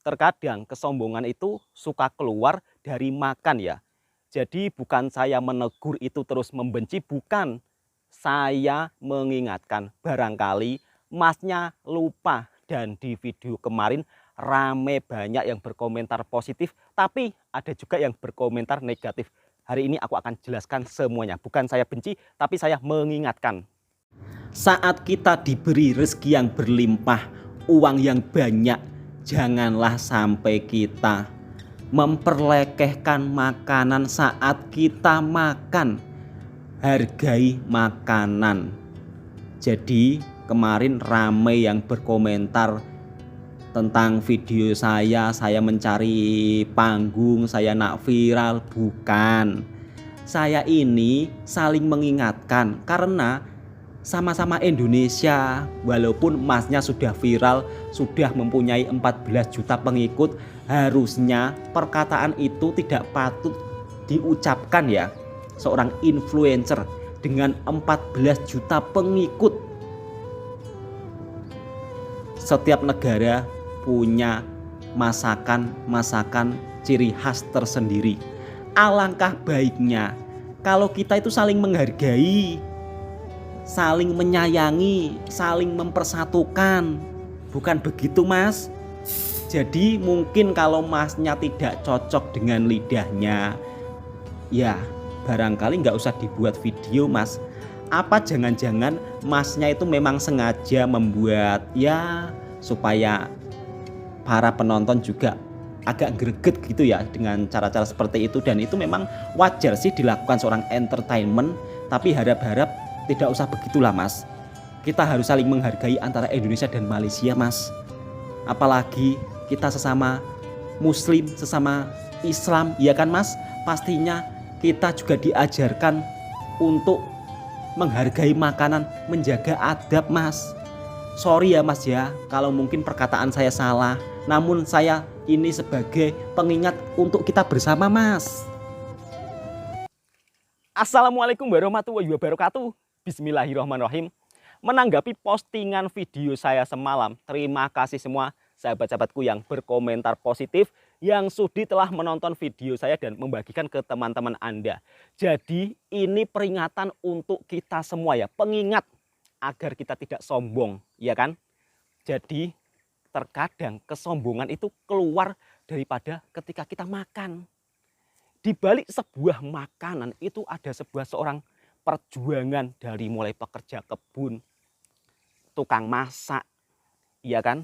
Terkadang kesombongan itu suka keluar dari makan ya. Jadi bukan saya menegur itu terus membenci, bukan. Saya mengingatkan, barangkali Masnya lupa, dan di video kemarin rame banyak yang berkomentar positif, tapi ada juga yang berkomentar negatif. Hari ini aku akan jelaskan semuanya. Bukan saya benci, tapi saya mengingatkan. Saat kita diberi rezeki yang berlimpah, uang yang banyak, janganlah sampai kita memperlekehkan makanan saat kita makan. Hargai makanan. Jadi kemarin ramai yang berkomentar tentang video saya mencari panggung, saya nak viral. Bukan. Saya ini saling mengingatkan karena sama-sama Indonesia. Walaupun Masnya sudah viral, sudah mempunyai 14 juta pengikut, harusnya perkataan itu tidak patut diucapkan ya. Seorang influencer dengan 14 juta pengikut. Setiap negara punya masakan ciri khas tersendiri. Alangkah baiknya kalau kita itu saling menghargai, saling menyayangi, saling mempersatukan. Bukan begitu, Mas? Jadi mungkin kalau Masnya tidak cocok dengan lidahnya, ya barangkali nggak usah dibuat video, Mas. Apa jangan-jangan Masnya itu memang sengaja membuat ya supaya para penonton juga agak greget gitu ya dengan cara-cara seperti itu. Dan itu memang wajar sih dilakukan seorang entertainment, tapi harap-harap tidak usah begitulah, Mas. Kita harus saling menghargai antara Indonesia dan Malaysia, Mas. Apalagi kita sesama Muslim, sesama Islam, ya kan, Mas? Pastinya kita juga diajarkan untuk menghargai makanan, menjaga adab, Mas. Sorry ya, Mas ya, kalau mungkin perkataan saya salah. Namun saya ini sebagai pengingat untuk kita bersama, Mas. Assalamualaikum warahmatullahi wabarakatuh. Bismillahirrahmanirrahim. Menanggapi postingan video saya semalam, terima kasih semua sahabat-sahabatku yang berkomentar positif, yang sudi telah menonton video saya dan membagikan ke teman-teman Anda. Jadi ini peringatan untuk kita semua ya, pengingat agar kita tidak sombong, ya kan? Jadi terkadang kesombongan itu keluar daripada ketika kita makan. Di balik sebuah makanan itu ada seorang perjuangan, dari mulai pekerja kebun, tukang masak, iya kan?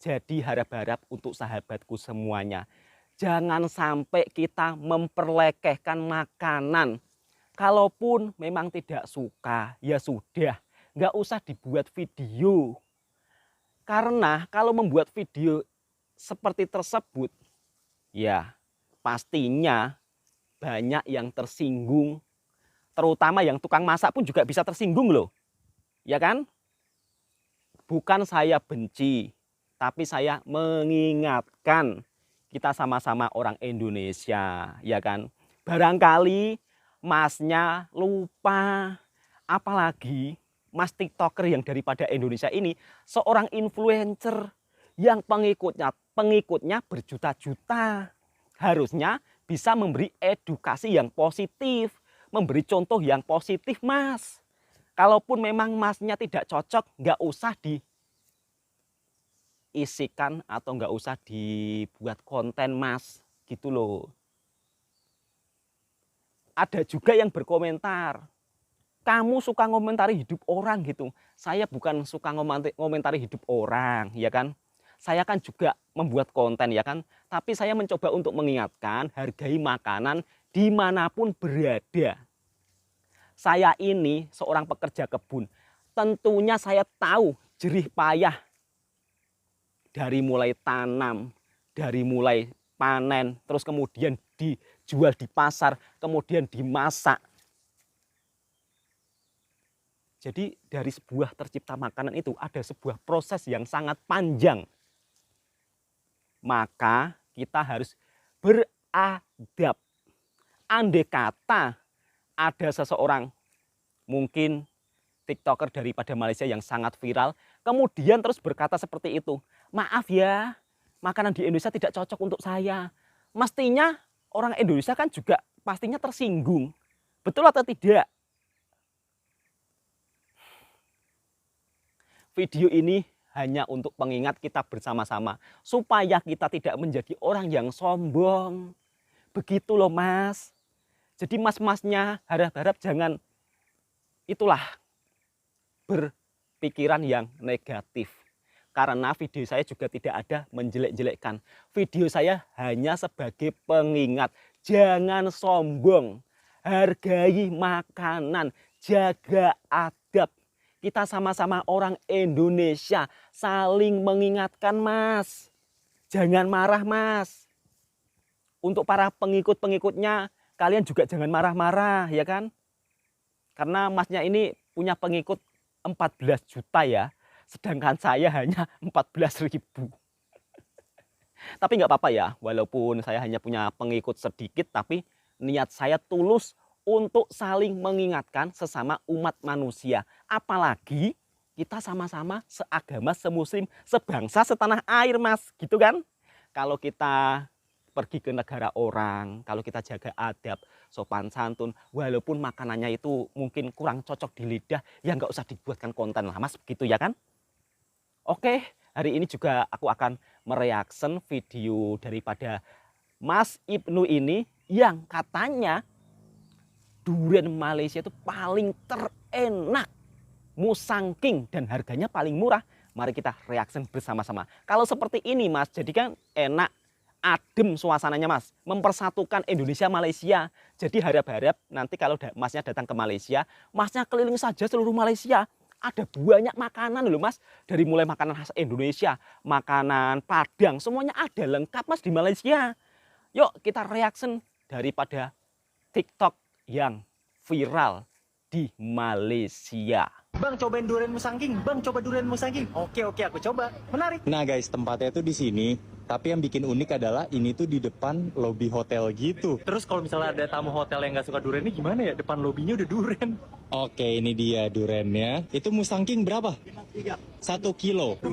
Jadi harap-harap untuk sahabatku semuanya, jangan sampai kita memperlekehkan makanan. Kalaupun memang tidak suka, ya sudah, nggak usah dibuat video. Karena kalau membuat video seperti tersebut, ya pastinya banyak yang tersinggung. Terutama yang tukang masak pun juga bisa tersinggung loh. Ya kan? Bukan saya benci, tapi saya mengingatkan, kita sama-sama orang Indonesia, ya kan? Barangkali Masnya lupa, apalagi Mas TikToker yang daripada Indonesia ini seorang influencer yang pengikutnya berjuta-juta. Harusnya bisa memberi edukasi yang positif, memberi contoh yang positif, Mas. Kalaupun memang Masnya tidak cocok, nggak usah diisikan atau nggak usah dibuat konten, Mas. Gitu loh. Ada juga yang berkomentar, kamu suka ngomentari hidup orang gitu. Saya bukan suka ngomentari hidup orang, ya kan? Saya kan juga membuat konten, ya kan? Tapi saya mencoba untuk mengingatkan, hargai makanan dimanapun berada. Saya ini seorang pekerja kebun. Tentunya saya tahu jerih payah dari mulai tanam, dari mulai panen, terus kemudian dijual di pasar, kemudian dimasak. Jadi dari sebuah tercipta makanan itu ada sebuah proses yang sangat panjang. Maka kita harus beradab. Andai kata ada seseorang, mungkin TikToker daripada Malaysia yang sangat viral, kemudian terus berkata seperti itu, maaf ya, makanan di Indonesia tidak cocok untuk saya. Mestinya orang Indonesia kan juga pastinya tersinggung. Betul atau tidak? Video ini hanya untuk pengingat kita bersama-sama. Supaya kita tidak menjadi orang yang sombong. Begitu loh mas. Jadi mas-masnya harap-harap jangan itulah berpikiran yang negatif. Karena video saya juga tidak ada menjelek-jelekkan. Video saya hanya sebagai pengingat. Jangan sombong. Hargai makanan. Jaga adab. Kita sama-sama orang Indonesia. Saling mengingatkan mas. Jangan marah mas. Untuk para pengikut-pengikutnya, kalian juga jangan marah-marah ya kan. Karena masnya ini punya pengikut 14 juta ya. Sedangkan saya hanya 14.000. Tapi nggak apa-apa ya, walaupun saya hanya punya pengikut sedikit, tapi niat saya tulus untuk saling mengingatkan sesama umat manusia. Apalagi kita sama-sama seagama, semuslim, sebangsa, setanah air mas, gitu kan? Kalau kita pergi ke negara orang, kalau kita jaga adab, sopan santun, walaupun makanannya itu mungkin kurang cocok di lidah, ya nggak usah dibuatkan konten lah mas, begitu ya kan? Oke, hari ini juga aku akan mereaction video daripada Mas Ibnu ini yang katanya durian Malaysia itu paling terenak, Musangking, dan harganya paling murah. Mari kita reaction bersama-sama. Kalau seperti ini mas, jadi kan enak, adem suasananya mas, mempersatukan Indonesia Malaysia. Jadi harap-harap nanti kalau masnya datang ke Malaysia, masnya keliling saja seluruh Malaysia. Ada banyak makanan loh mas, dari mulai makanan khas Indonesia, makanan Padang, semuanya ada lengkap mas di Malaysia. Yuk kita reaction daripada TikTok yang viral di Malaysia. Bang, cobain durian Musangking. Bang, coba durian Musangking. Oke, aku coba. Menarik. Nah guys, tempatnya tuh di sini. Tapi yang bikin unik adalah ini tuh di depan lobi hotel gitu. Terus kalau misalnya ada tamu hotel yang nggak suka durian ini gimana ya? Depan lobinya udah durian. Oke, ini dia duriannya. Itu Musangking berapa? 1 kilo. 5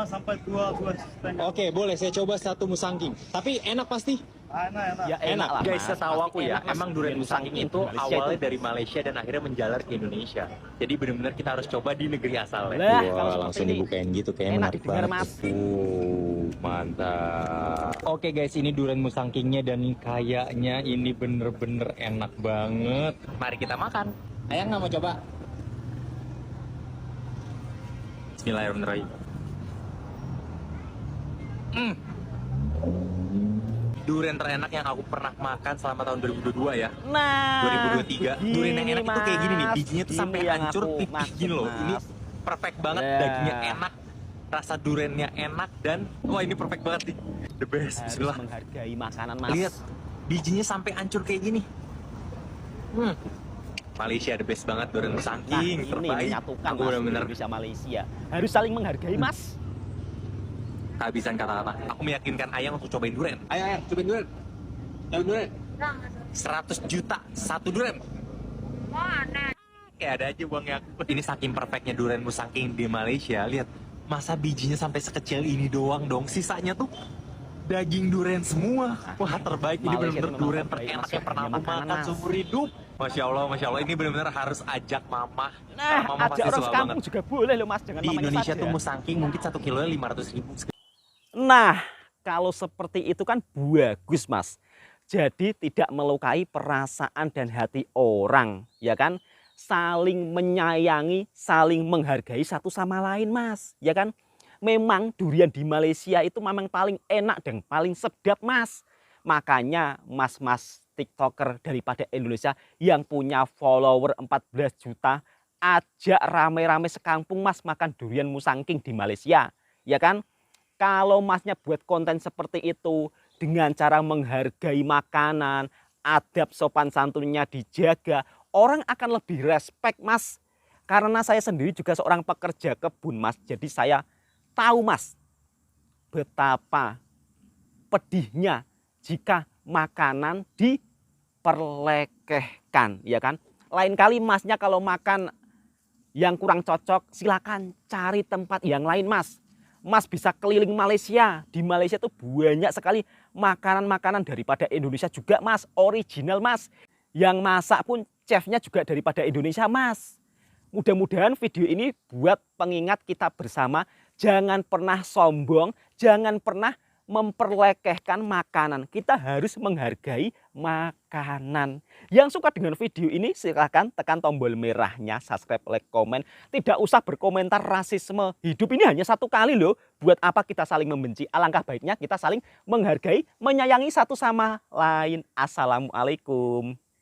sampai 2,5. Oke, boleh saya coba 1 Musangking. Tapi enak pasti. Enak. Ya enak lah Guys, mas. setahu aku ya, Enak, mas. emang durian Musangking itu Malaysia awalnya itu. dari Malaysia dan akhirnya menjalar ke Indonesia. Jadi benar-benar kita harus coba di negeri asalnya. Lah, kalau Wah, seperti langsung ini dibukain gitu kayaknya enak menarik didengar, banget. Mas. Mantap. Oke guys, ini durian Musangkingnya dan kayaknya ini bener-bener enak banget. Mari kita makan. Ayang nggak mau coba? Bismillahirrahmanirrahim. Durian terenak yang aku pernah makan selama tahun 2022 ya. Nah, 2023. Durian yang enak itu kayak gini nih, bijinya tuh sampai hancur tipis gini loh. Ini perfect banget, Nah. dagingnya enak, rasa duriannya enak, dan wah ini perfect banget nih. The best, harus bismillah. menghargai makanan mas. Lihat, bijinya sampai hancur kayak gini. Malaysia the best banget, durian Nah, Musangking ini terbaik. menyatukan Aku mas, benar-benar Indonesia Malaysia. Harus saling menghargai mas. kehabisan kata-kata. Aku meyakinkan Ayang untuk cobain durian. Ayo, ayo, cobain durian. Cobain durian. 100 juta satu durian. Kayak ada aja uangnya aku. Ini saking perfectnya durian Musangking di Malaysia. Lihat, masa bijinya sampai sekecil ini doang dong. Sisanya tuh daging durian semua. Wah terbaik, ini Malaysia benar-benar itu memang durian terbaik, terenak Mas, yang pernah ya, aku makanan, makan Mas. seumur hidup. Masya Allah, ini benar-benar harus ajak mama. Nah, Mama ada pasti orang suka sekampung banget. juga boleh loh mas, jangan Di mamanya Indonesia saja. tuh Musangking mungkin 1 kilonya 500.000. Nah, kalau seperti itu kan bagus mas. Jadi tidak melukai perasaan dan hati orang, ya kan? Saling menyayangi, saling menghargai satu sama lain mas, ya kan? Memang durian di Malaysia itu memang paling enak dan paling sedap mas. Makanya mas-mas TikToker daripada Indonesia yang punya follower 14 juta, ajak rame-rame sekampung mas makan durian Musangking di Malaysia, ya kan? Kalau masnya buat konten seperti itu dengan cara menghargai makanan, adab sopan santunnya dijaga, orang akan lebih respect mas. Karena saya sendiri juga seorang pekerja kebun mas, jadi saya tahu mas betapa pedihnya jika makanan diperlekehkan, ya kan? Lain kali masnya kalau makan yang kurang cocok, silakan cari tempat yang lain mas. Mas bisa keliling Malaysia. Di Malaysia tuh banyak sekali makanan-makanan daripada Indonesia juga, Mas. Original, Mas. Yang masak pun chefnya juga daripada Indonesia, Mas. Mudah-mudahan video ini buat pengingat kita bersama. Jangan pernah sombong, jangan pernah memperlekehkan makanan. Kita harus menghargai makanan. Yang suka dengan video ini silahkan tekan tombol merahnya, subscribe, like, komen. Tidak usah berkomentar rasisme. Hidup ini hanya satu kali loh. Buat apa kita saling membenci? Alangkah baiknya kita saling menghargai, menyayangi satu sama lain. Assalamualaikum.